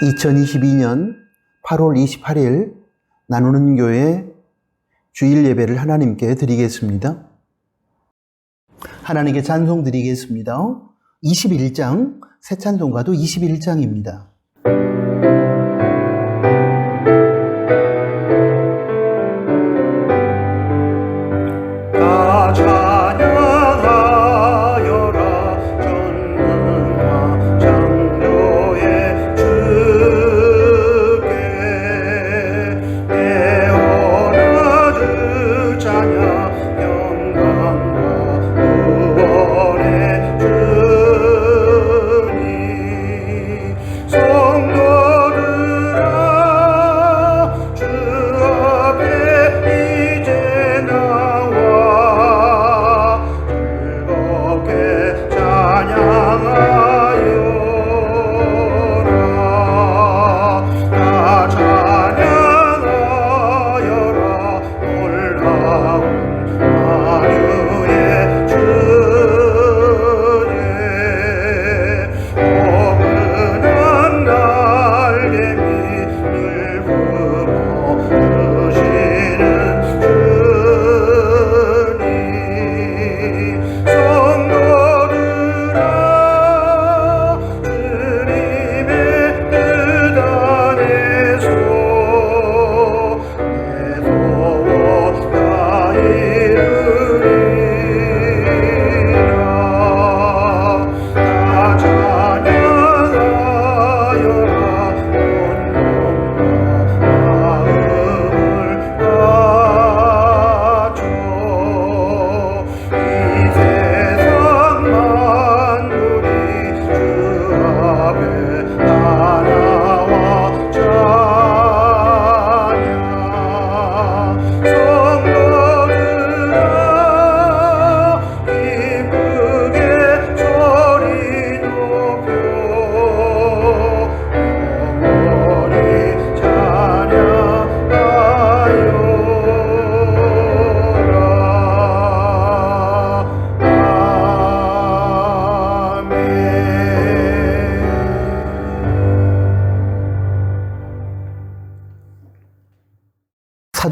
2022년 8월 28일 나누는 교회 주일 예배를 하나님께 드리겠습니다. 하나님께 찬송 드리겠습니다. 21장, 새 찬송가도 21장입니다.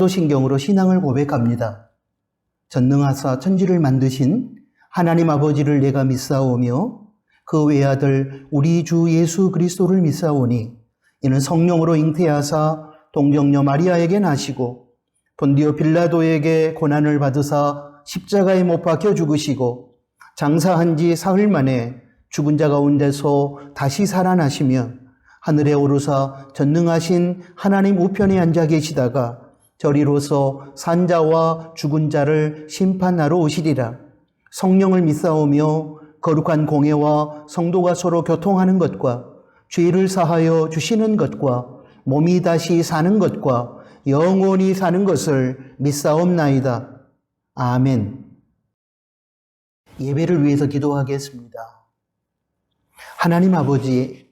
사도신경으로 신앙을 고백합니다. 전능하사 천지를 만드신 하나님 아버지를 내가 믿사오며 그 외아들 우리 주 예수 그리스도를 믿사오니 이는 성령으로 잉태하사 동정녀 마리아에게 나시고 본디오 빌라도에게 고난을 받으사 십자가에 못 박혀 죽으시고 장사한 지 사흘 만에 죽은 자 가운데서 다시 살아나시며 하늘에 오르사 전능하신 하나님 우편에 앉아 계시다가 저리로서 산자와 죽은 자를 심판하러 오시리라. 성령을 믿사오며 거룩한 공예와 성도가 서로 교통하는 것과 죄를 사하여 주시는 것과 몸이 다시 사는 것과 영원히 사는 것을 믿사옵나이다. 아멘. 예배를 위해서 기도하겠습니다. 하나님 아버지,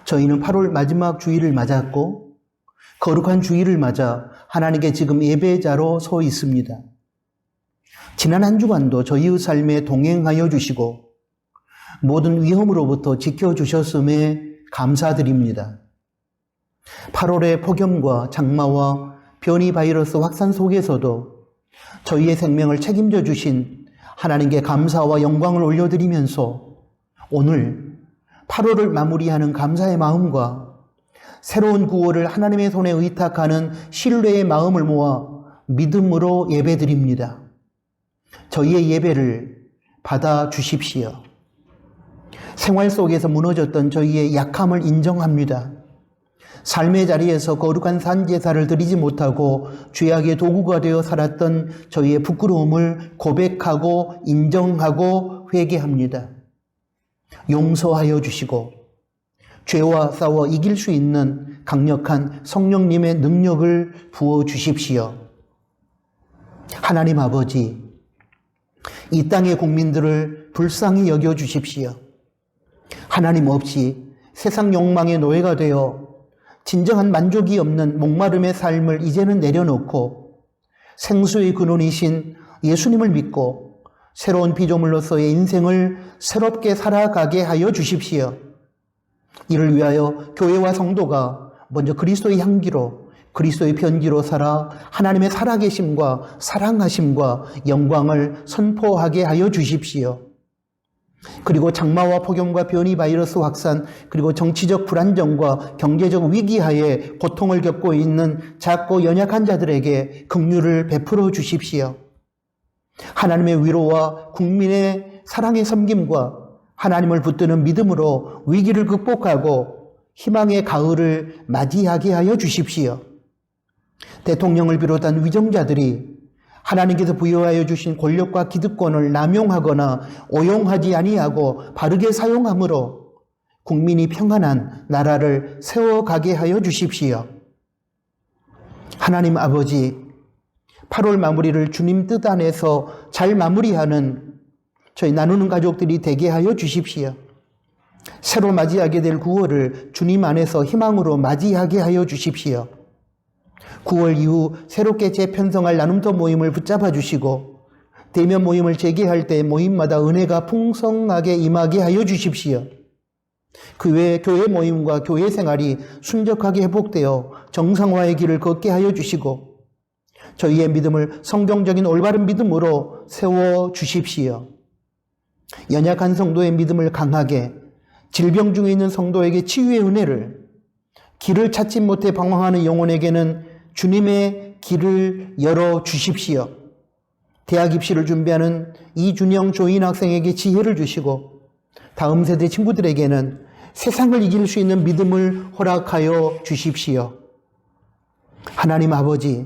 저희는 8월 마지막 주일을 맞았고 거룩한 주일을 맞아 하나님께 지금 예배자로 서 있습니다. 지난 한 주간도 저희의 삶에 동행하여 주시고 모든 위험으로부터 지켜주셨음에 감사드립니다. 8월의 폭염과 장마와 변이 바이러스 확산 속에서도 저희의 생명을 책임져 주신 하나님께 감사와 영광을 올려드리면서 오늘 8월을 마무리하는 감사의 마음과 새로운 구원을 하나님의 손에 의탁하는 신뢰의 마음을 모아 믿음으로 예배드립니다. 저희의 예배를 받아주십시오. 생활 속에서 무너졌던 저희의 약함을 인정합니다. 삶의 자리에서 거룩한 산제사를 드리지 못하고 죄악의 도구가 되어 살았던 저희의 부끄러움을 고백하고 인정하고 회개합니다. 용서하여 주시고 죄와 싸워 이길 수 있는 강력한 성령님의 능력을 부어주십시오. 하나님 아버지, 이 땅의 국민들을 불쌍히 여겨주십시오. 하나님 없이 세상 욕망의 노예가 되어 진정한 만족이 없는 목마름의 삶을 이제는 내려놓고 생수의 근원이신 예수님을 믿고 새로운 피조물로서의 인생을 새롭게 살아가게 하여 주십시오. 이를 위하여 교회와 성도가 먼저 그리스도의 향기로, 그리스도의 편지로 살아 하나님의 살아계심과 사랑하심과 영광을 선포하게 하여 주십시오. 그리고 장마와 폭염과 변이 바이러스 확산, 그리고 정치적 불안정과 경제적 위기하에 고통을 겪고 있는 작고 연약한 자들에게 긍휼을 베풀어 주십시오. 하나님의 위로와 국민의 사랑의 섬김과 하나님을 붙드는 믿음으로 위기를 극복하고 희망의 가을을 맞이하게 하여 주십시오. 대통령을 비롯한 위정자들이 하나님께서 부여하여 주신 권력과 기득권을 남용하거나 오용하지 아니하고 바르게 사용함으로 국민이 평안한 나라를 세워가게 하여 주십시오. 하나님 아버지, 8월 마무리를 주님 뜻 안에서 잘 마무리하는 저희 나누는 가족들이 되게 하여 주십시오. 새로 맞이하게 될 9월을 주님 안에서 희망으로 맞이하게 하여 주십시오. 9월 이후 새롭게 재편성할 나눔터 모임을 붙잡아 주시고 대면 모임을 재개할 때 모임마다 은혜가 풍성하게 임하게 하여 주십시오. 그 외에 교회 모임과 교회 생활이 순적하게 회복되어 정상화의 길을 걷게 하여 주시고 저희의 믿음을 성경적인 올바른 믿음으로 세워 주십시오. 연약한 성도의 믿음을 강하게, 질병 중에 있는 성도에게 치유의 은혜를, 길을 찾지 못해 방황하는 영혼에게는 주님의 길을 열어 주십시오. 대학 입시를 준비하는 이준영 조인 학생에게 지혜를 주시고 다음 세대 친구들에게는 세상을 이길 수 있는 믿음을 허락하여 주십시오. 하나님 아버지,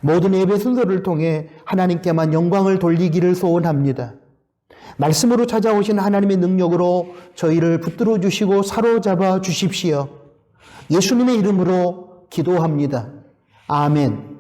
모든 예배 순서를 통해 하나님께만 영광을 돌리기를 소원합니다. 말씀으로 찾아오신 하나님의 능력으로 저희를 붙들어 주시고 사로잡아 주십시오. 예수님의 이름으로 기도합니다. 아멘.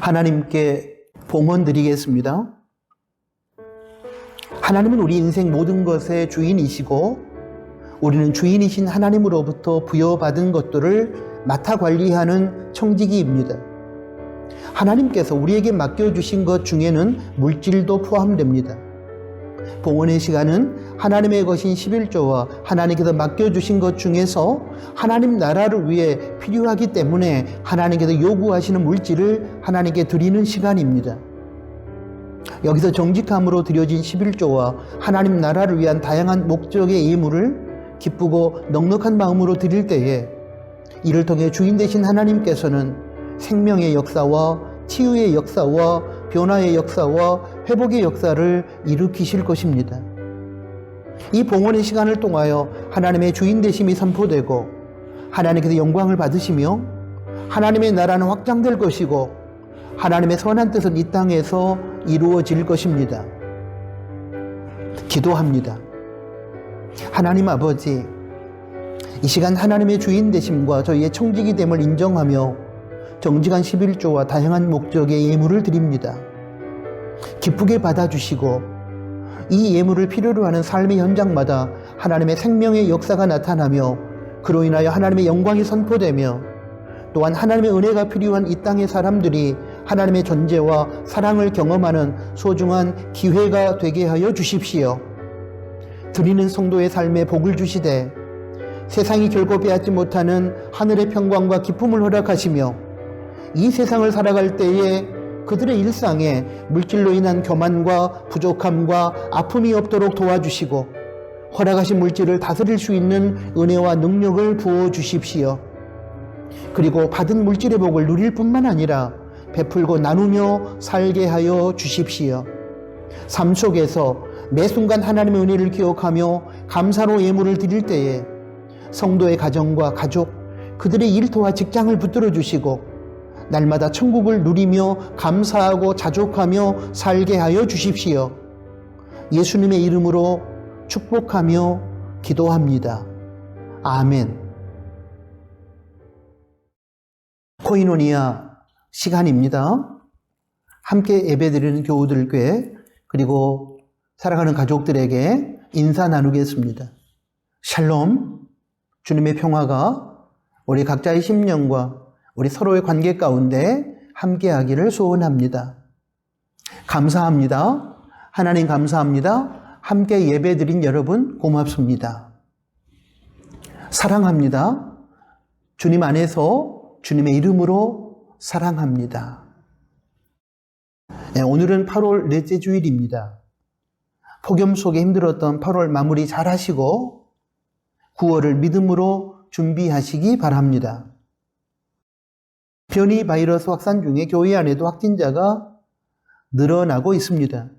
하나님께 봉헌 드리겠습니다. 하나님은 우리 인생 모든 것의 주인이시고 우리는 주인이신 하나님으로부터 부여받은 것들을 맡아 관리하는 청지기입니다. 하나님께서 우리에게 맡겨주신 것 중에는 물질도 포함됩니다. 봉헌의 시간은 하나님의 것인 11조와 하나님께서 맡겨주신 것 중에서 하나님 나라를 위해 필요하기 때문에 하나님께서 요구하시는 물질을 하나님께 드리는 시간입니다. 여기서 정직함으로 드려진 11조와 하나님 나라를 위한 다양한 목적의 예물을 기쁘고 넉넉한 마음으로 드릴 때에 이를 통해 주인 되신 하나님께서는 생명의 역사와 치유의 역사와 변화의 역사와 회복의 역사를 일으키실 것입니다. 이 봉헌의 시간을 통하여 하나님의 주인 되심이 선포되고 하나님께서 영광을 받으시며 하나님의 나라는 확장될 것이고 하나님의 선한 뜻은 이 땅에서 이루어질 것입니다. 기도합니다. 하나님 아버지, 이 시간 하나님의 주인 되심과 저희의 청지기 됨을 인정하며 정직한 11조와 다양한 목적의 예물을 드립니다. 기쁘게 받아주시고 이 예물을 필요로 하는 삶의 현장마다 하나님의 생명의 역사가 나타나며 그로 인하여 하나님의 영광이 선포되며 또한 하나님의 은혜가 필요한 이 땅의 사람들이 하나님의 존재와 사랑을 경험하는 소중한 기회가 되게 하여 주십시오. 드리는 성도의 삶에 복을 주시되 세상이 결코 빼앗지 못하는 하늘의 평강과 기쁨을 허락하시며 이 세상을 살아갈 때에 그들의 일상에 물질로 인한 교만과 부족함과 아픔이 없도록 도와주시고 허락하신 물질을 다스릴 수 있는 은혜와 능력을 부어주십시오. 그리고 받은 물질의 복을 누릴 뿐만 아니라 베풀고 나누며 살게 하여 주십시오. 삶 속에서 매 순간 하나님의 은혜를 기억하며 감사로 예물을 드릴 때에 성도의 가정과 가족, 그들의 일터와 직장을 붙들어 주시고 날마다 천국을 누리며 감사하고 자족하며 살게 하여 주십시오. 예수님의 이름으로 축복하며 기도합니다. 아멘. 코이노니아 시간입니다. 함께 예배드리는 교우들께 그리고 사랑하는 가족들에게 인사 나누겠습니다. 샬롬, 주님의 평화가 우리 각자의 심령과 우리 서로의 관계 가운데 함께하기를 소원합니다. 감사합니다. 하나님 감사합니다. 함께 예배드린 여러분 고맙습니다. 사랑합니다. 주님 안에서 주님의 이름으로 사랑합니다. 네, 오늘은 8월 넷째 주일입니다. 폭염 속에 힘들었던 8월 마무리 잘 하시고 9월을 믿음으로 준비하시기 바랍니다. 변이 바이러스 확산 중에 교회 안에도 확진자가 늘어나고 있습니다.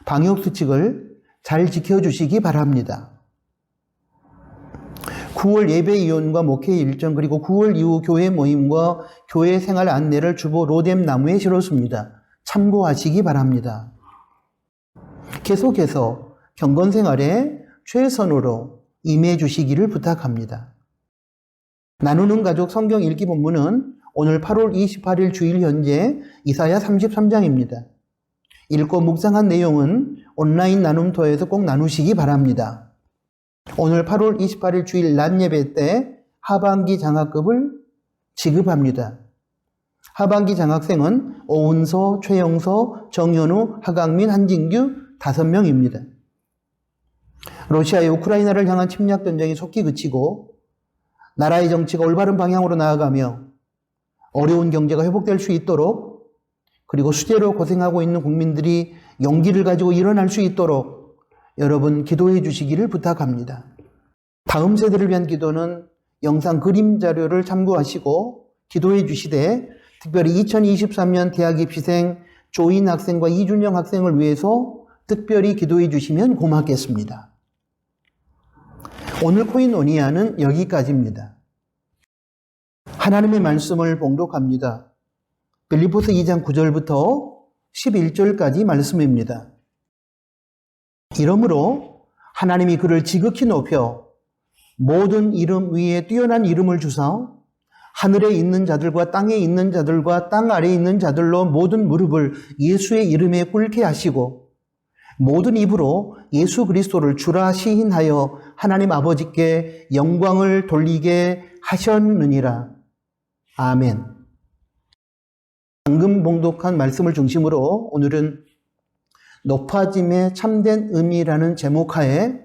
방역수칙을 잘 지켜주시기 바랍니다. 9월 예배이혼과 목회 일정 그리고 9월 이후 교회 모임과 교회 생활 안내를 주보 로뎀 나무에 실었습니다. 참고하시기 바랍니다. 계속해서 경건 생활에 최선으로 임해 주시기를 부탁합니다. 나누는 가족 성경 읽기 본문은 오늘 8월 28일 주일 현재 이사야 33장입니다. 읽고 묵상한 내용은 온라인 나눔터에서 꼭 나누시기 바랍니다. 오늘 8월 28일 주일 낮 예배 때 하반기 장학금을 지급합니다. 하반기 장학생은 오은서, 최영서, 정현우, 하강민, 한진규 5명입니다. 러시아의 우크라이나를 향한 침략 전쟁이 속히 그치고 나라의 정치가 올바른 방향으로 나아가며 어려운 경제가 회복될 수 있도록 그리고 수재로 고생하고 있는 국민들이 용기를 가지고 일어날 수 있도록 여러분 기도해 주시기를 부탁합니다. 다음 세대를 위한 기도는 영상 그림 자료를 참고하시고 기도해 주시되 특별히 2023년 대학 입시생 조인 학생과 이준영 학생을 위해서 특별히 기도해 주시면 고맙겠습니다. 오늘 코이노니아는 여기까지입니다. 하나님의 말씀을 봉독합니다. 빌립보서 2장 9절부터 11절까지 말씀입니다. 이러므로 하나님이 그를 지극히 높여 모든 이름 위에 뛰어난 이름을 주사 하늘에 있는 자들과 땅에 있는 자들과 땅 아래에 있는 자들로 모든 무릎을 예수의 이름에 꿇게 하시고 모든 입으로 예수 그리스도를 주라 시인하여 하나님 아버지께 영광을 돌리게 하셨느니라. 아멘. 방금 봉독한 말씀을 중심으로 오늘은 높아짐의 참된 의미라는 제목하에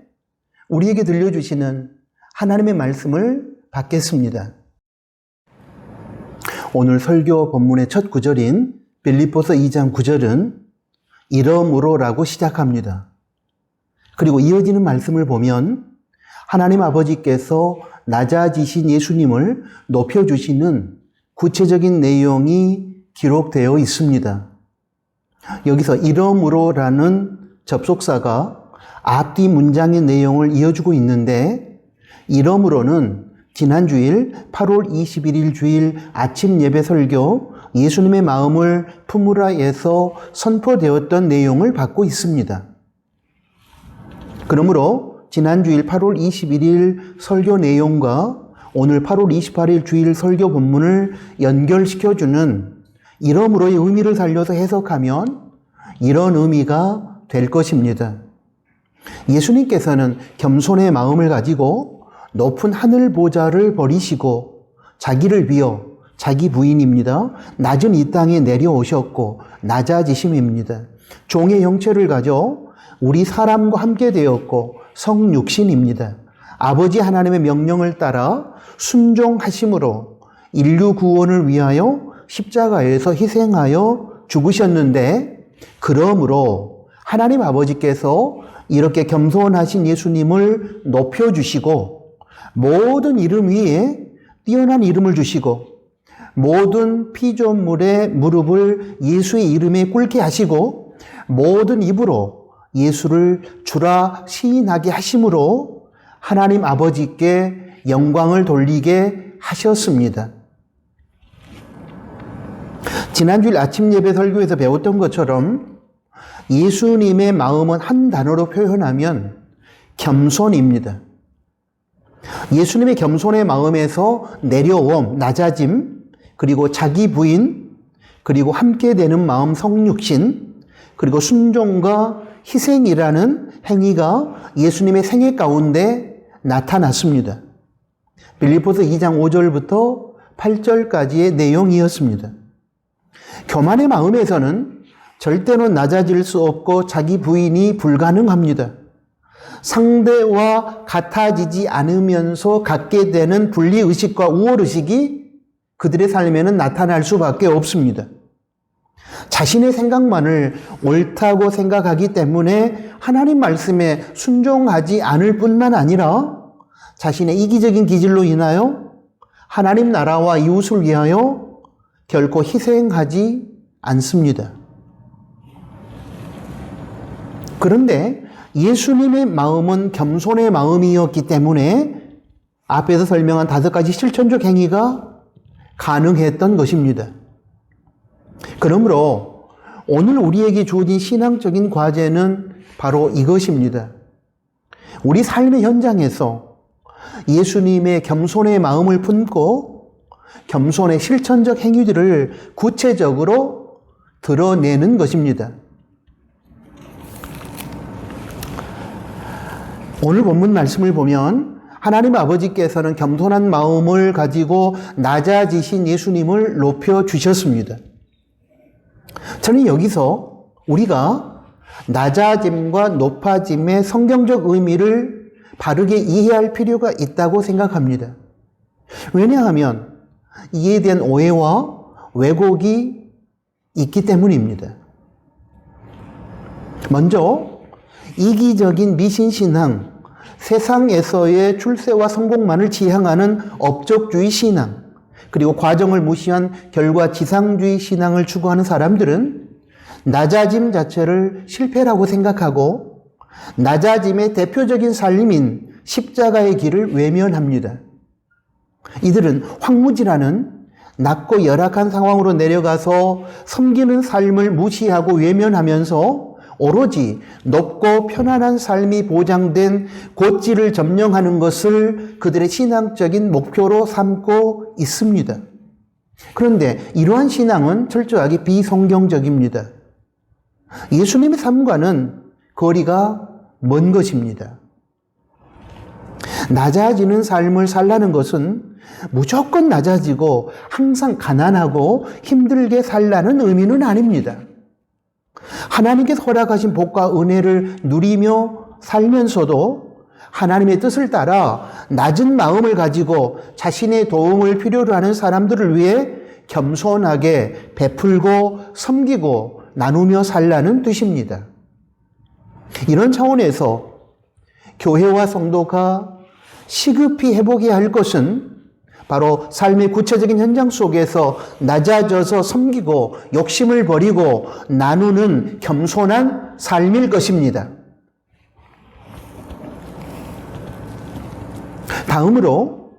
우리에게 들려주시는 하나님의 말씀을 받겠습니다. 오늘 설교 본문의 첫 구절인 빌립보서 2장 9절은 이러므로라고 시작합니다. 그리고 이어지는 말씀을 보면 하나님 아버지께서 낮아지신 예수님을 높여주시는 구체적인 내용이 기록되어 있습니다. 여기서 이러므로라는 접속사가 앞뒤 문장의 내용을 이어주고 있는데 이러므로는 지난 주일 8월 21일 주일 아침 예배 설교 예수님의 마음을 품으라에서 선포되었던 내용을 받고 있습니다. 그러므로 지난 주일 8월 21일 설교 내용과 오늘 8월 28일 주일 설교 본문을 연결시켜주는 이러므로의 의미를 살려서 해석하면 이런 의미가 될 것입니다. 예수님께서는 겸손의 마음을 가지고 높은 하늘 보좌를 버리시고 자기를 비워 자기 부인입니다. 낮은 이 땅에 내려오셨고 낮아지심입니다. 종의 형체를 가져 우리 사람과 함께 되었고 성육신입니다. 아버지 하나님의 명령을 따라 순종하심으로 인류 구원을 위하여 십자가에서 희생하여 죽으셨는데 그러므로 하나님 아버지께서 이렇게 겸손하신 예수님을 높여주시고 모든 이름 위에 뛰어난 이름을 주시고 모든 피조물의 무릎을 예수의 이름에 꿇게 하시고 모든 입으로 예수를 주라 시인하게 하심으로 하나님 아버지께 영광을 돌리게 하셨습니다. 지난주일 아침 예배 설교에서 배웠던 것처럼 예수님의 마음은 한 단어로 표현하면 겸손입니다. 예수님의 겸손의 마음에서 내려옴, 낮아짐, 그리고 자기 부인, 그리고 함께 되는 마음 성육신, 그리고 순종과 희생이라는 행위가 예수님의 생애 가운데 나타났습니다. 빌립보서 2장 5절부터 8절까지의 내용이었습니다. 교만의 마음에서는 절대로 낮아질 수 없고 자기 부인이 불가능합니다. 상대와 같아지지 않으면서 갖게 되는 분리의식과 우월의식이 그들의 삶에는 나타날 수밖에 없습니다. 자신의 생각만을 옳다고 생각하기 때문에 하나님 말씀에 순종하지 않을 뿐만 아니라 자신의 이기적인 기질로 인하여 하나님 나라와 이웃을 위하여 결코 희생하지 않습니다. 그런데 예수님의 마음은 겸손의 마음이었기 때문에 앞에서 설명한 5가지 실천적 행위가 가능했던 것입니다. 그러므로 오늘 우리에게 주어진 신앙적인 과제는 바로 이것입니다. 우리 삶의 현장에서 예수님의 겸손의 마음을 품고 겸손의 실천적 행위들을 구체적으로 드러내는 것입니다. 오늘 본문 말씀을 보면 하나님 아버지께서는 겸손한 마음을 가지고 낮아지신 예수님을 높여주셨습니다. 저는 여기서 우리가 낮아짐과 높아짐의 성경적 의미를 바르게 이해할 필요가 있다고 생각합니다. 왜냐하면 이에 대한 오해와 왜곡이 있기 때문입니다. 먼저 이기적인 미신신앙, 세상에서의 출세와 성공만을 지향하는 업적주의 신앙, 그리고 과정을 무시한 결과지상주의 신앙을 추구하는 사람들은 낮아짐 자체를 실패라고 생각하고 낮아짐의 대표적인 삶인 십자가의 길을 외면합니다. 이들은 황무지라는 낮고 열악한 상황으로 내려가서 섬기는 삶을 무시하고 외면하면서 오로지 높고 편안한 삶이 보장된 고지를 점령하는 것을 그들의 신앙적인 목표로 삼고 있습니다. 그런데 이러한 신앙은 철저하게 비성경적입니다. 예수님의 삶과는 거리가 먼 것입니다. 낮아지는 삶을 살라는 것은 무조건 낮아지고 항상 가난하고 힘들게 살라는 의미는 아닙니다. 하나님께서 허락하신 복과 은혜를 누리며 살면서도 하나님의 뜻을 따라 낮은 마음을 가지고 자신의 도움을 필요로 하는 사람들을 위해 겸손하게 베풀고 섬기고 나누며 살라는 뜻입니다. 이런 차원에서 교회와 성도가 시급히 해보게 할 것은 바로 삶의 구체적인 현장 속에서 낮아져서 섬기고 욕심을 버리고 나누는 겸손한 삶일 것입니다. 다음으로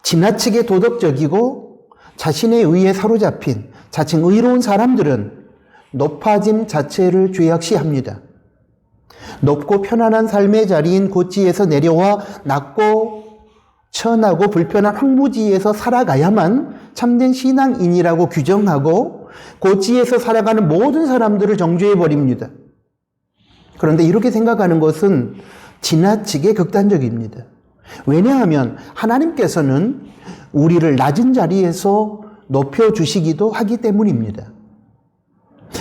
지나치게 도덕적이고 자신의 의에 사로잡힌 자칭 의로운 사람들은 높아짐 자체를 죄악시합니다. 높고 편안한 삶의 자리인 고지에서 내려와 낮고 천하고 불편한 황무지에서 살아가야만 참된 신앙인이라고 규정하고 고지에서 살아가는 모든 사람들을 정죄해버립니다. 그런데 이렇게 생각하는 것은 지나치게 극단적입니다. 왜냐하면 하나님께서는 우리를 낮은 자리에서 높여주시기도 하기 때문입니다.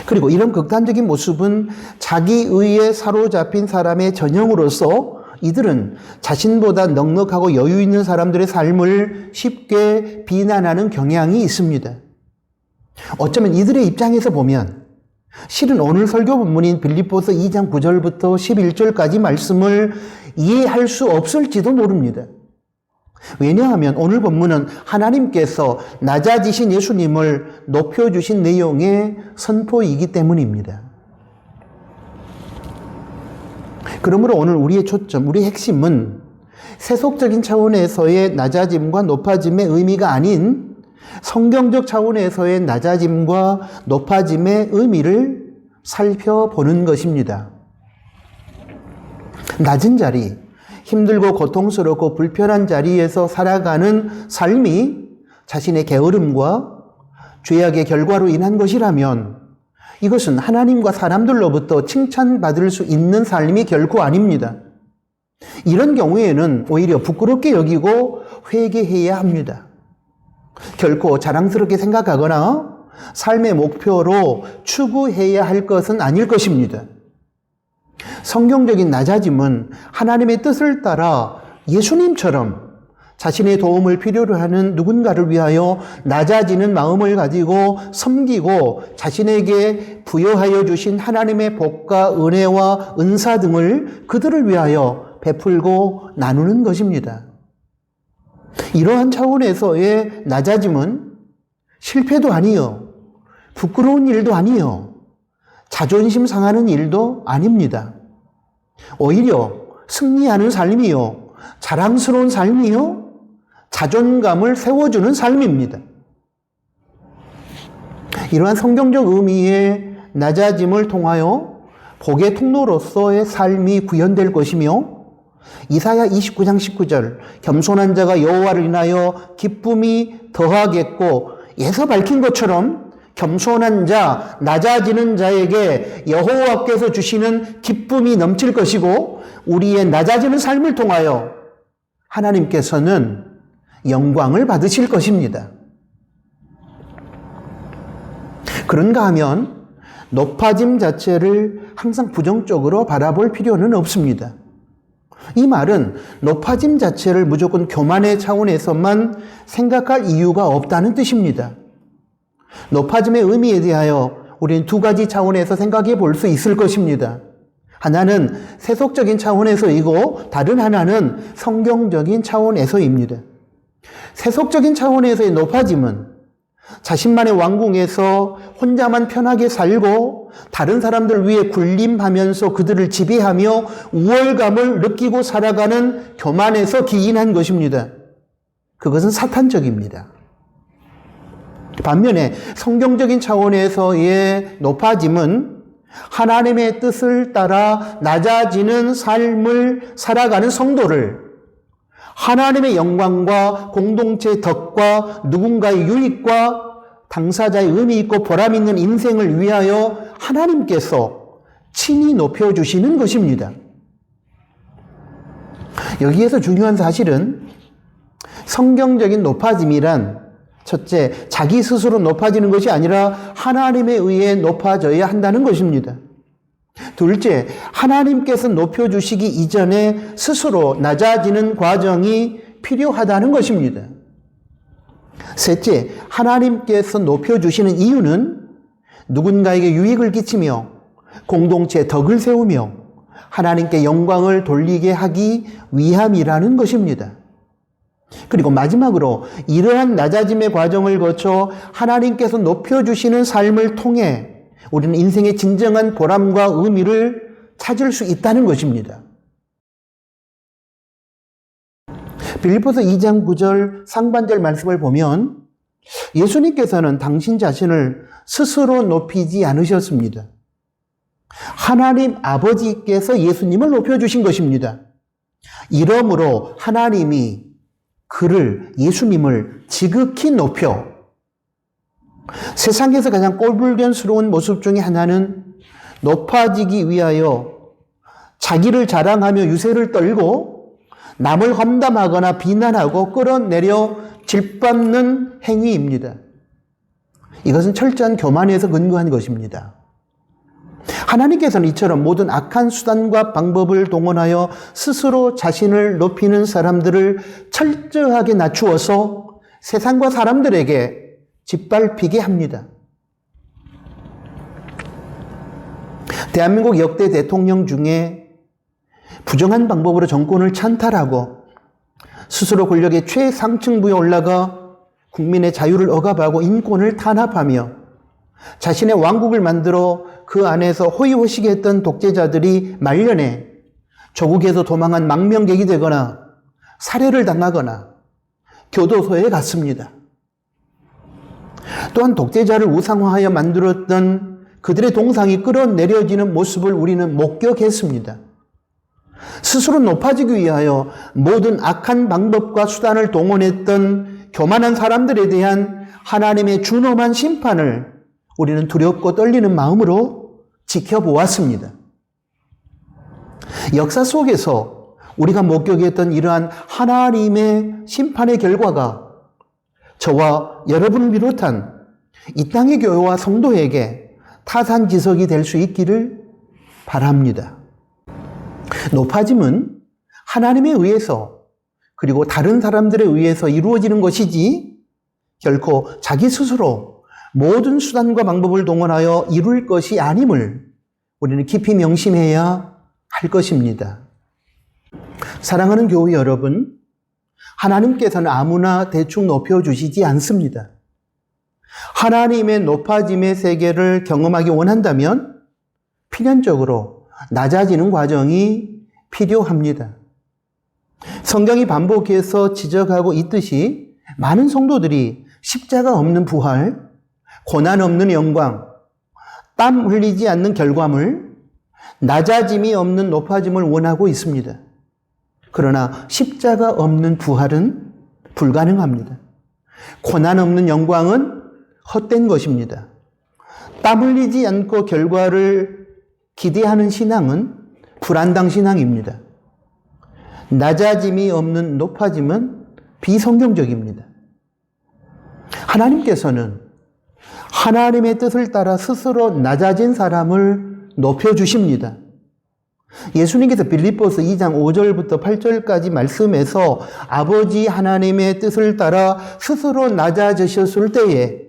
그리고 이런 극단적인 모습은 자기 의에 사로잡힌 사람의 전형으로서 이들은 자신보다 넉넉하고 여유 있는 사람들의 삶을 쉽게 비난하는 경향이 있습니다. 어쩌면 이들의 입장에서 보면 실은 오늘 설교 본문인 빌립보서 2장 9절부터 11절까지 말씀을 이해할 수 없을지도 모릅니다. 왜냐하면 오늘 본문은 하나님께서 낮아지신 예수님을 높여주신 내용의 선포이기 때문입니다. 그러므로 오늘 우리의 초점, 우리의 핵심은 세속적인 차원에서의 낮아짐과 높아짐의 의미가 아닌 성경적 차원에서의 낮아짐과 높아짐의 의미를 살펴보는 것입니다. 낮은 자리, 힘들고 고통스럽고 불편한 자리에서 살아가는 삶이 자신의 게으름과 죄악의 결과로 인한 것이라면 이것은 하나님과 사람들로부터 칭찬받을 수 있는 삶이 결코 아닙니다. 이런 경우에는 오히려 부끄럽게 여기고 회개해야 합니다. 결코 자랑스럽게 생각하거나 삶의 목표로 추구해야 할 것은 아닐 것입니다. 성경적인 낮아짐은 하나님의 뜻을 따라 예수님처럼 자신의 도움을 필요로 하는 누군가를 위하여 낮아지는 마음을 가지고 섬기고 자신에게 부여하여 주신 하나님의 복과 은혜와 은사 등을 그들을 위하여 베풀고 나누는 것입니다. 이러한 차원에서의 낮아짐은 실패도 아니요, 부끄러운 일도 아니요, 자존심 상하는 일도 아닙니다. 오히려 승리하는 삶이요, 자랑스러운 삶이요, 자존감을 세워주는 삶입니다. 이러한 성경적 의미의 낮아짐을 통하여 복의 통로로서의 삶이 구현될 것이며 이사야 29장 19절 겸손한 자가 여호와를 인하여 기쁨이 더하겠고 예서 밝힌 것처럼 겸손한 자, 낮아지는 자에게 여호와께서 주시는 기쁨이 넘칠 것이고 우리의 낮아지는 삶을 통하여 하나님께서는 영광을 받으실 것입니다. 그런가 하면 높아짐 자체를 항상 부정적으로 바라볼 필요는 없습니다. 이 말은 높아짐 자체를 무조건 교만의 차원에서만 생각할 이유가 없다는 뜻입니다. 높아짐의 의미에 대하여 우리는 두 가지 차원에서 생각해 볼 수 있을 것입니다. 하나는 세속적인 차원에서이고 다른 하나는 성경적인 차원에서입니다. 세속적인 차원에서의 높아짐은 자신만의 왕궁에서 혼자만 편하게 살고 다른 사람들 위해 군림하면서 그들을 지배하며 우월감을 느끼고 살아가는 교만에서 기인한 것입니다. 그것은 사탄적입니다. 반면에 성경적인 차원에서의 높아짐은 하나님의 뜻을 따라 낮아지는 삶을 살아가는 성도를 하나님의 영광과 공동체의 덕과 누군가의 유익과 당사자의 의미 있고 보람 있는 인생을 위하여 하나님께서 친히 높여주시는 것입니다. 여기에서 중요한 사실은 성경적인 높아짐이란 첫째, 자기 스스로 높아지는 것이 아니라 하나님에 의해 높아져야 한다는 것입니다. 둘째, 하나님께서 높여주시기 이전에 스스로 낮아지는 과정이 필요하다는 것입니다. 셋째, 하나님께서 높여주시는 이유는 누군가에게 유익을 끼치며 공동체에 덕을 세우며 하나님께 영광을 돌리게 하기 위함이라는 것입니다. 그리고 마지막으로 이러한 낮아짐의 과정을 거쳐 하나님께서 높여주시는 삶을 통해 우리는 인생의 진정한 보람과 의미를 찾을 수 있다는 것입니다. 빌립보서 2장 9절 상반절 말씀을 보면 예수님께서는 당신 자신을 스스로 높이지 않으셨습니다. 하나님 아버지께서 예수님을 높여주신 것입니다. 이러므로 하나님이 그를, 예수님을 지극히 높여 세상에서 가장 꼴불견스러운 모습 중에 하나는 높아지기 위하여 자기를 자랑하며 유세를 떨고 남을 험담하거나 비난하고 끌어내려 짓밟는 행위입니다. 이것은 철저한 교만에서 근거한 것입니다. 하나님께서는 이처럼 모든 악한 수단과 방법을 동원하여 스스로 자신을 높이는 사람들을 철저하게 낮추어서 세상과 사람들에게 짓밟히게 합니다. 대한민국 역대 대통령 중에 부정한 방법으로 정권을 찬탈하고 스스로 권력의 최상층부에 올라가 국민의 자유를 억압하고 인권을 탄압하며 자신의 왕국을 만들어 그 안에서 호의호식했던 독재자들이 말년에 조국에서 도망한 망명객이 되거나 살해를 당하거나 교도소에 갔습니다. 또한 독재자를 우상화하여 만들었던 그들의 동상이 끌어내려지는 모습을 우리는 목격했습니다. 스스로 높아지기 위하여 모든 악한 방법과 수단을 동원했던 교만한 사람들에 대한 하나님의 준엄한 심판을 우리는 두렵고 떨리는 마음으로 지켜보았습니다. 역사 속에서 우리가 목격했던 이러한 하나님의 심판의 결과가 저와 여러분을 비롯한 이 땅의 교회와 성도에게 타산지석이 될 수 있기를 바랍니다. 높아짐은 하나님에 의해서 그리고 다른 사람들에 의해서 이루어지는 것이지 결코 자기 스스로 모든 수단과 방법을 동원하여 이룰 것이 아님을 우리는 깊이 명심해야 할 것입니다. 사랑하는 교회 여러분, 하나님께서는 아무나 대충 높여주시지 않습니다. 하나님의 높아짐의 세계를 경험하기 원한다면 필연적으로 낮아지는 과정이 필요합니다. 성경이 반복해서 지적하고 있듯이 많은 성도들이 십자가 없는 부활, 고난 없는 영광, 땀 흘리지 않는 결과물, 낮아짐이 없는 높아짐을 원하고 있습니다. 그러나 십자가 없는 부활은 불가능합니다. 고난 없는 영광은 헛된 것입니다. 땀 흘리지 않고 결과를 기대하는 신앙은 불안당 신앙입니다. 낮아짐이 없는 높아짐은 비성경적입니다. 하나님께서는 하나님의 뜻을 따라 스스로 낮아진 사람을 높여주십니다. 예수님께서 빌립보서 2장 5절부터 8절까지 말씀에서 아버지 하나님의 뜻을 따라 스스로 낮아지셨을 때에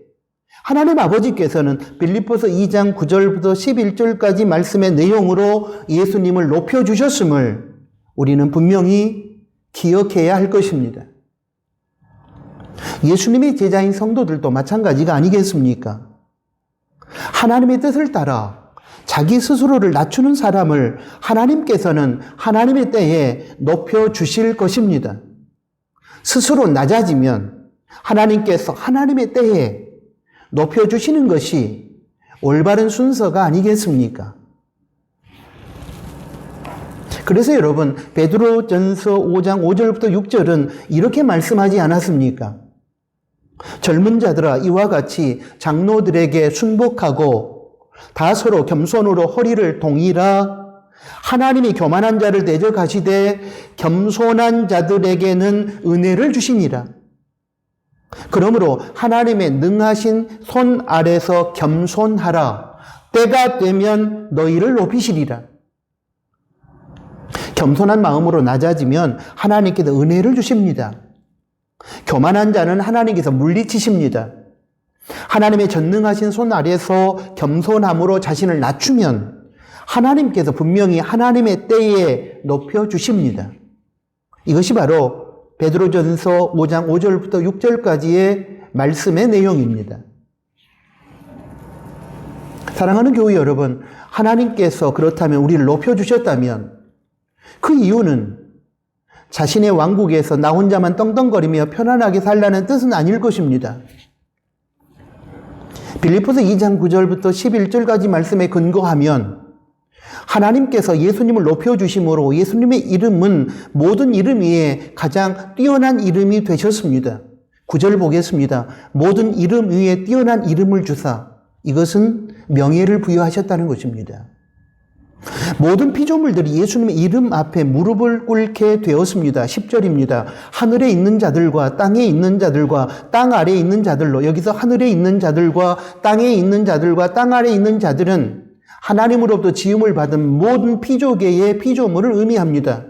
하나님 아버지께서는 빌립보서 2장 9절부터 11절까지 말씀의 내용으로 예수님을 높여주셨음을 우리는 분명히 기억해야 할 것입니다. 예수님의 제자인 성도들도 마찬가지가 아니겠습니까? 하나님의 뜻을 따라 자기 스스로를 낮추는 사람을 하나님께서는 하나님의 때에 높여주실 것입니다. 스스로 낮아지면 하나님께서 하나님의 때에 높여주시는 것이 올바른 순서가 아니겠습니까? 그래서 여러분, 베드로전서 5장 5절부터 6절은 이렇게 말씀하지 않았습니까? 젊은 자들아 이와 같이 장로들에게 순복하고 다 서로 겸손으로 허리를 동이라. 하나님이 교만한 자를 대적하시되 겸손한 자들에게는 은혜를 주시니라. 그러므로 하나님의 능하신 손 아래서 겸손하라. 때가 되면 너희를 높이시리라. 겸손한 마음으로 낮아지면 하나님께서 은혜를 주십니다. 교만한 자는 하나님께서 물리치십니다. 하나님의 전능하신 손 아래서 겸손함으로 자신을 낮추면 하나님께서 분명히 하나님의 때에 높여주십니다. 이것이 바로 베드로전서 5장 5절부터 6절까지의 말씀의 내용입니다. 사랑하는 교회 여러분, 하나님께서 그렇다면 우리를 높여주셨다면 그 이유는 자신의 왕국에서 나 혼자만 떵떵거리며 편안하게 살라는 뜻은 아닐 것입니다. 빌립보서 2장 9절부터 11절까지 말씀에 근거하면 하나님께서 예수님을 높여주심으로 예수님의 이름은 모든 이름 위에 가장 뛰어난 이름이 되셨습니다. 9절 보겠습니다. 모든 이름 위에 뛰어난 이름을 주사, 이것은 명예를 부여하셨다는 것입니다. 모든 피조물들이 예수님의 이름 앞에 무릎을 꿇게 되었습니다. 10절입니다. 하늘에 있는 자들과 땅에 있는 자들과 땅 아래에 있는 자들로, 여기서 하늘에 있는 자들과 땅에 있는 자들과 땅 아래에 있는 자들은 하나님으로부터 지음을 받은 모든 피조계의 피조물을 의미합니다.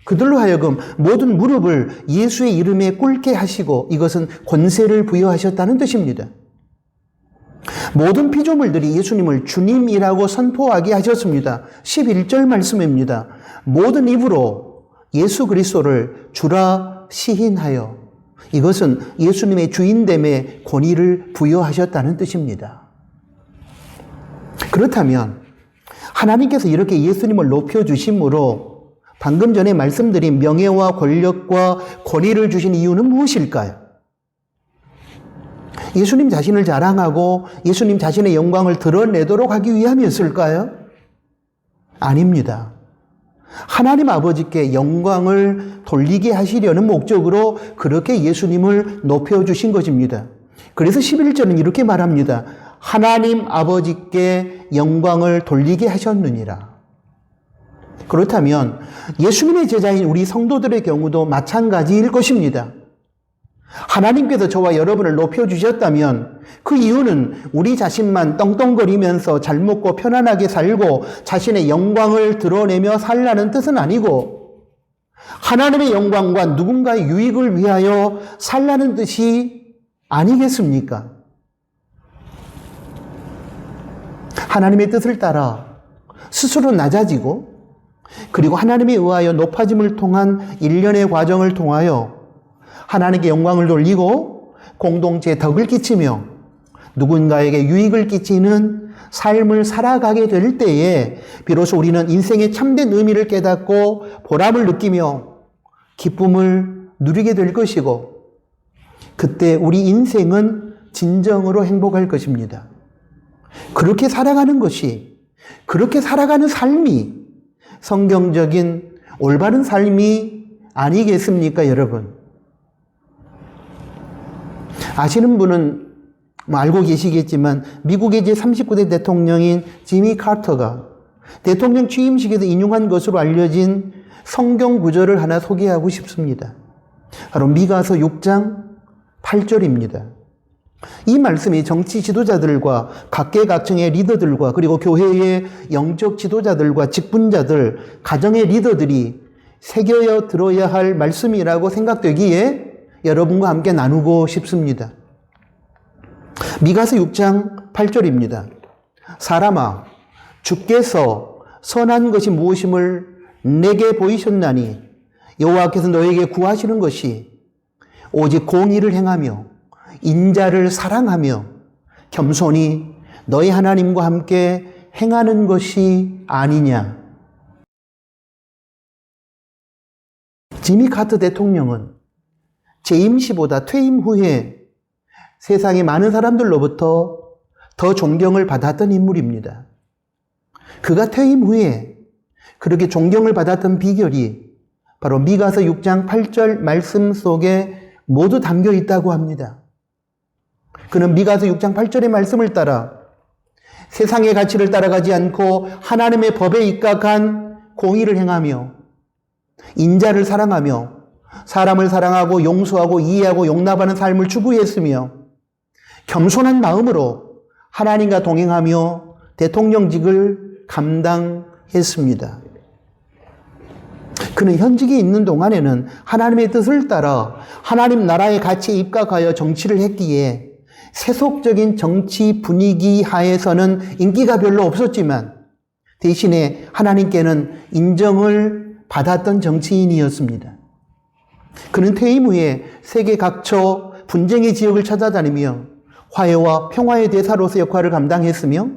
그들로 하여금 모든 무릎을 예수의 이름에 꿇게 하시고 이것은 권세를 부여하셨다는 뜻입니다. 모든 피조물들이 예수님을 주님이라고 선포하게 하셨습니다. 11절 말씀입니다. 모든 입으로 예수 그리스도를 주라 시인하여, 이것은 예수님의 주인됨의 권위를 부여하셨다는 뜻입니다. 그렇다면 하나님께서 이렇게 예수님을 높여주심으로 방금 전에 말씀드린 명예와 권력과 권위를 주신 이유는 무엇일까요? 예수님 자신을 자랑하고 예수님 자신의 영광을 드러내도록 하기 위함이었을까요? 아닙니다. 하나님 아버지께 영광을 돌리게 하시려는 목적으로 그렇게 예수님을 높여주신 것입니다. 그래서 11절은 이렇게 말합니다. 하나님 아버지께 영광을 돌리게 하셨느니라. 그렇다면 예수님의 제자인 우리 성도들의 경우도 마찬가지일 것입니다. 하나님께서 저와 여러분을 높여주셨다면 그 이유는 우리 자신만 떵떵거리면서 잘 먹고 편안하게 살고 자신의 영광을 드러내며 살라는 뜻은 아니고 하나님의 영광과 누군가의 유익을 위하여 살라는 뜻이 아니겠습니까? 하나님의 뜻을 따라 스스로 낮아지고 그리고 하나님에 의하여 높아짐을 통한 일련의 과정을 통하여 하나님께 영광을 돌리고 공동체에 덕을 끼치며 누군가에게 유익을 끼치는 삶을 살아가게 될 때에 비로소 우리는 인생의 참된 의미를 깨닫고 보람을 느끼며 기쁨을 누리게 될 것이고 그때 우리 인생은 진정으로 행복할 것입니다. 그렇게 살아가는 것이, 그렇게 살아가는 삶이 성경적인 올바른 삶이 아니겠습니까, 여러분? 아시는 분은 알고 계시겠지만 미국의 제39대 대통령인 지미 카터가 대통령 취임식에서 인용한 것으로 알려진 성경 구절을 하나 소개하고 싶습니다. 바로 미가서 6장 8절입니다. 이 말씀이 정치 지도자들과 각계각층의 리더들과 그리고 교회의 영적 지도자들과 직분자들, 가정의 리더들이 새겨야 들어야 할 말씀이라고 생각되기에 여러분과 함께 나누고 싶습니다. 미가서 6장 8절입니다. 사람아, 주께서 선한 것이 무엇임을 내게 보이셨나니 여호와께서 너에게 구하시는 것이 오직 공의를 행하며 인자를 사랑하며 겸손히 너희 하나님과 함께 행하는 것이 아니냐. 지미 카터 대통령은 재임 시보다 퇴임 후에 세상의 많은 사람들로부터 더 존경을 받았던 인물입니다. 그가 퇴임 후에 그렇게 존경을 받았던 비결이 바로 미가서 6장 8절 말씀 속에 모두 담겨 있다고 합니다. 그는 미가서 6장 8절의 말씀을 따라 세상의 가치를 따라가지 않고 하나님의 법에 입각한 공의를 행하며 인자를 사랑하며 사람을 사랑하고 용서하고 이해하고 용납하는 삶을 추구했으며 겸손한 마음으로 하나님과 동행하며 대통령직을 감당했습니다. 그는 현직에 있는 동안에는 하나님의 뜻을 따라 하나님 나라의 가치에 입각하여 정치를 했기에 세속적인 정치 분위기 하에서는 인기가 별로 없었지만 대신에 하나님께는 인정을 받았던 정치인이었습니다. 그는 퇴임 후에 세계 각처 분쟁의 지역을 찾아다니며 화해와 평화의 대사로서 역할을 감당했으며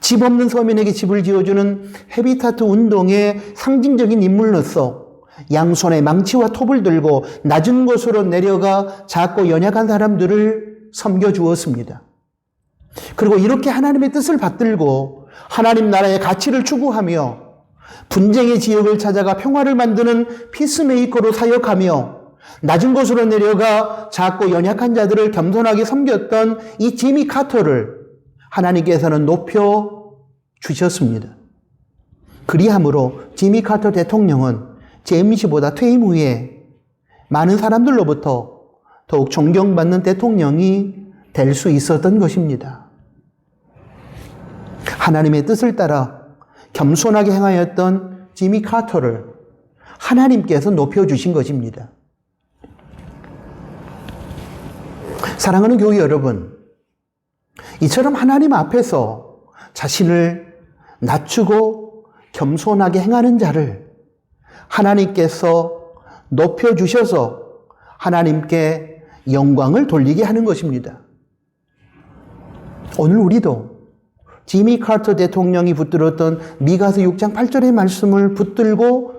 집 없는 서민에게 집을 지어주는 헤비타트 운동의 상징적인 인물로서 양손에 망치와 톱을 들고 낮은 곳으로 내려가 작고 연약한 사람들을 섬겨주었습니다. 그리고 이렇게 하나님의 뜻을 받들고 하나님 나라의 가치를 추구하며 분쟁의 지역을 찾아가 평화를 만드는 피스메이커로 사역하며 낮은 곳으로 내려가 작고 연약한 자들을 겸손하게 섬겼던 이 지미 카터를 하나님께서는 높여 주셨습니다. 그리함으로 지미 카터 대통령은 제임시보다 퇴임 후에 많은 사람들로부터 더욱 존경받는 대통령이 될 수 있었던 것입니다. 하나님의 뜻을 따라 겸손하게 행하였던 지미 카터를 하나님께서 높여주신 것입니다. 사랑하는 교회 여러분, 이처럼 하나님 앞에서 자신을 낮추고 겸손하게 행하는 자를 하나님께서 높여주셔서 하나님께 영광을 돌리게 하는 것입니다. 오늘 우리도 지미 카터 대통령이 붙들었던 미가서 6장 8절의 말씀을 붙들고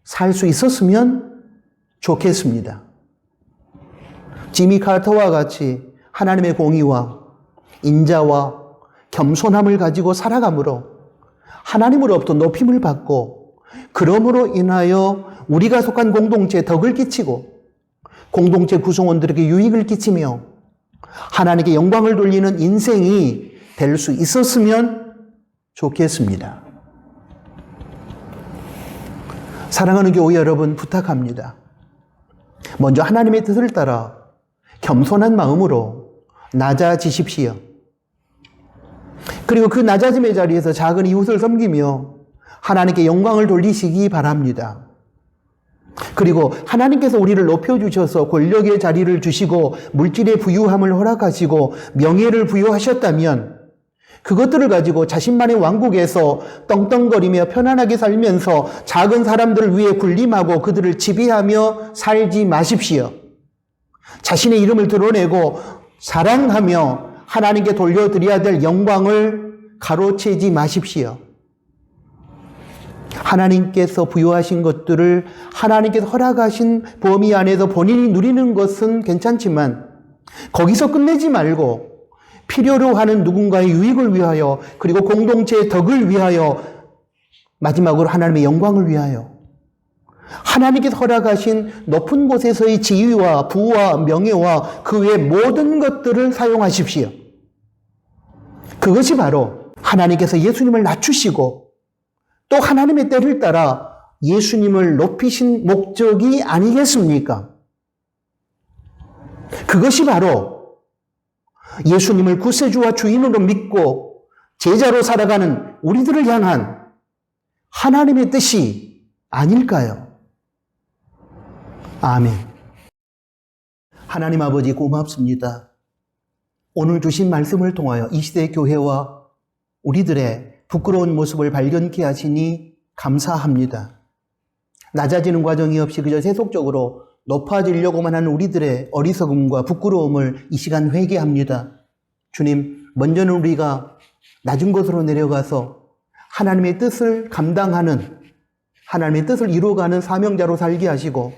살 수 있었으면 좋겠습니다. 지미 카터와 같이 하나님의 공의와 인자와 겸손함을 가지고 살아감으로 하나님으로부터 높임을 받고 그러므로 인하여 우리가 속한 공동체에 덕을 끼치고 공동체 구성원들에게 유익을 끼치며 하나님께 영광을 돌리는 인생이 될 수 있었으면 좋겠습니다. 사랑하는 교회 여러분, 부탁합니다. 먼저 하나님의 뜻을 따라 겸손한 마음으로 낮아지십시오. 그리고 그 낮아짐의 자리에서 작은 이웃을 섬기며 하나님께 영광을 돌리시기 바랍니다. 그리고 하나님께서 우리를 높여주셔서 권력의 자리를 주시고 물질의 부유함을 허락하시고 명예를 부여하셨다면 그것들을 가지고 자신만의 왕국에서 떵떵거리며 편안하게 살면서 작은 사람들을 위해 군림하고 그들을 지배하며 살지 마십시오. 자신의 이름을 드러내고 사랑하며 하나님께 돌려드려야 될 영광을 가로채지 마십시오. 하나님께서 부여하신 것들을 하나님께서 허락하신 범위 안에서 본인이 누리는 것은 괜찮지만 거기서 끝내지 말고 필요로 하는 누군가의 유익을 위하여 그리고 공동체의 덕을 위하여 마지막으로 하나님의 영광을 위하여 하나님께서 허락하신 높은 곳에서의 지위와 부와 명예와 그 외의 모든 것들을 사용하십시오. 그것이 바로 하나님께서 예수님을 낮추시고 또 하나님의 때를 따라 예수님을 높이신 목적이 아니겠습니까? 그것이 바로 예수님을 구세주와 주인으로 믿고 제자로 살아가는 우리들을 향한 하나님의 뜻이 아닐까요? 아멘. 하나님 아버지 고맙습니다. 오늘 주신 말씀을 통하여 이 시대의 교회와 우리들의 부끄러운 모습을 발견케 하시니 감사합니다. 낮아지는 과정이 없이 그저 세속적으로 높아지려고만 하는 우리들의 어리석음과 부끄러움을 이 시간 회개합니다. 주님, 먼저는 우리가 낮은 곳으로 내려가서 하나님의 뜻을 감당하는, 하나님의 뜻을 이루어가는 사명자로 살게 하시고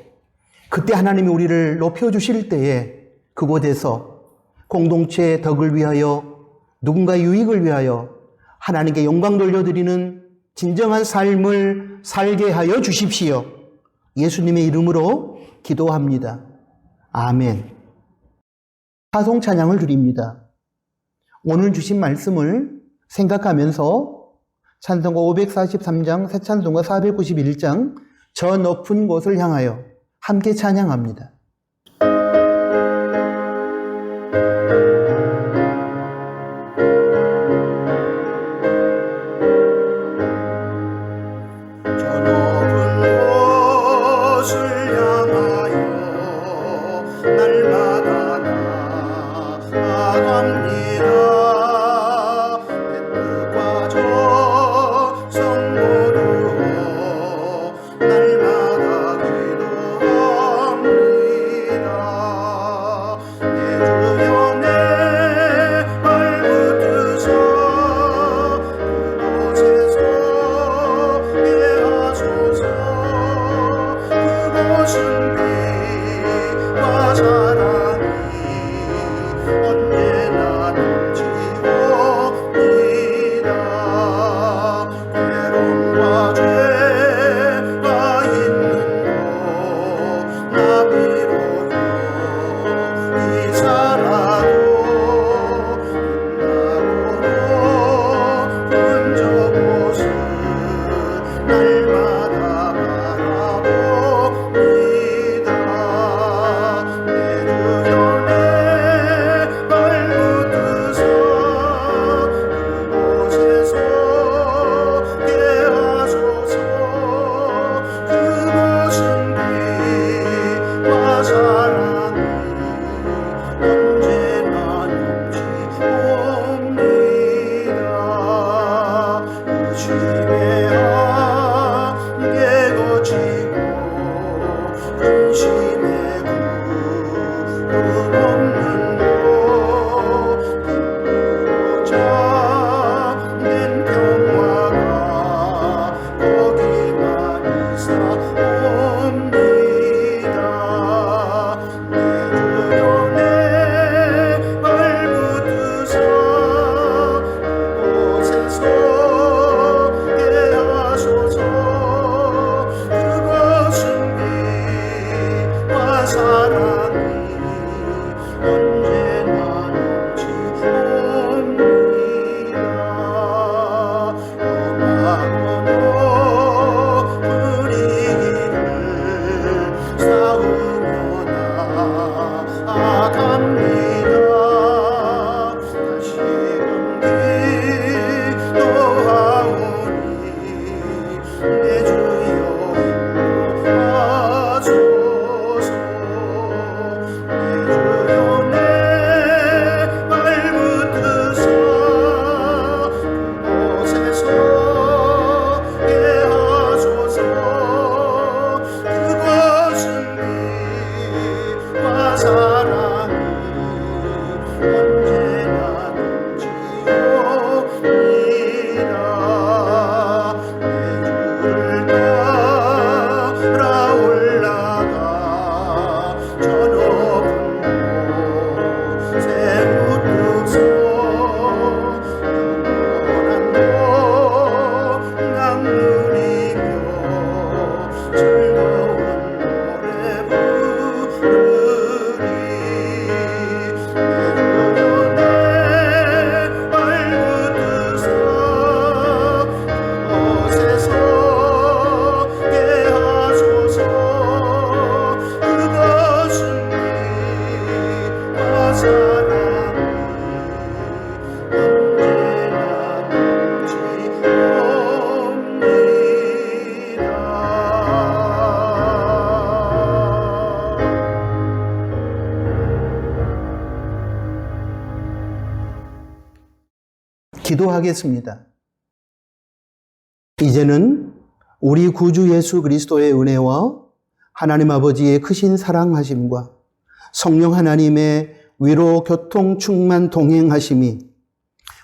그때 하나님이 우리를 높여주실 때에 그곳에서 공동체의 덕을 위하여 누군가의 유익을 위하여 하나님께 영광 돌려드리는 진정한 삶을 살게 하여 주십시오. 예수님의 이름으로 기도합니다. 아멘. 파송 찬양을 드립니다. 오늘 주신 말씀을 생각하면서 찬송가 543장, 새 찬송가 491장 저 높은 곳을 향하여 함께 찬양합니다. 사랑이 언제나 넘치 언제나 넘치옵니다. 험하고 높은 이 길을 싸우며 나아갑니다. 다시금 기도하오니 내 주여 인도하소서. 내 주여 내 말 붙드사 그곳에서 게 하소서. 그것은 빛과 사랑이 언제나 넘치옵니다. 내 주를 따라 올라가 저 높은 곳에 우뚝 서 영원한 동강 누리며 즐거운 노래 부르리. 내 주여 내 발 붙드사 그곳에서 게 하소서. 그것은 빛과 사랑이 언제나 넘치옵니다. 기도하겠습니다. 이제는 우리 구주 예수 그리스도의 은혜와 하나님 아버지의 크신 사랑하심과 성령 하나님의 위로 교통 충만 동행하심이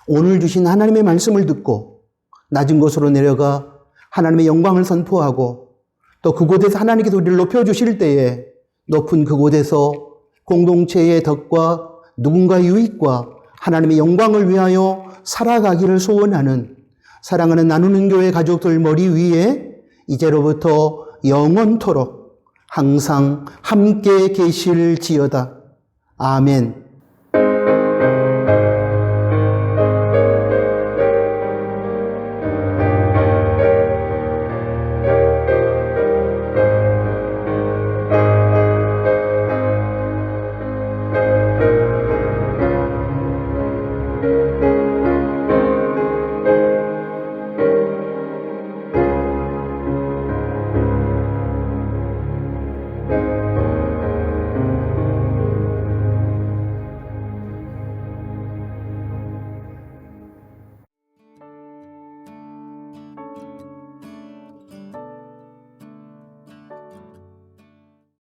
오늘 주신 하나님의 말씀을 듣고 낮은 곳으로 내려가 하나님의 영광을 선포하고 또 그곳에서 하나님께서 우리를 높여주실 때에 높은 그곳에서 공동체의 덕과 누군가의 유익과 하나님의 영광을 위하여 살아가기를 소원하는 사랑하는 나누는 교회 가족들 머리 위에 이제로부터 영원토록 항상 함께 계실지어다. 아멘.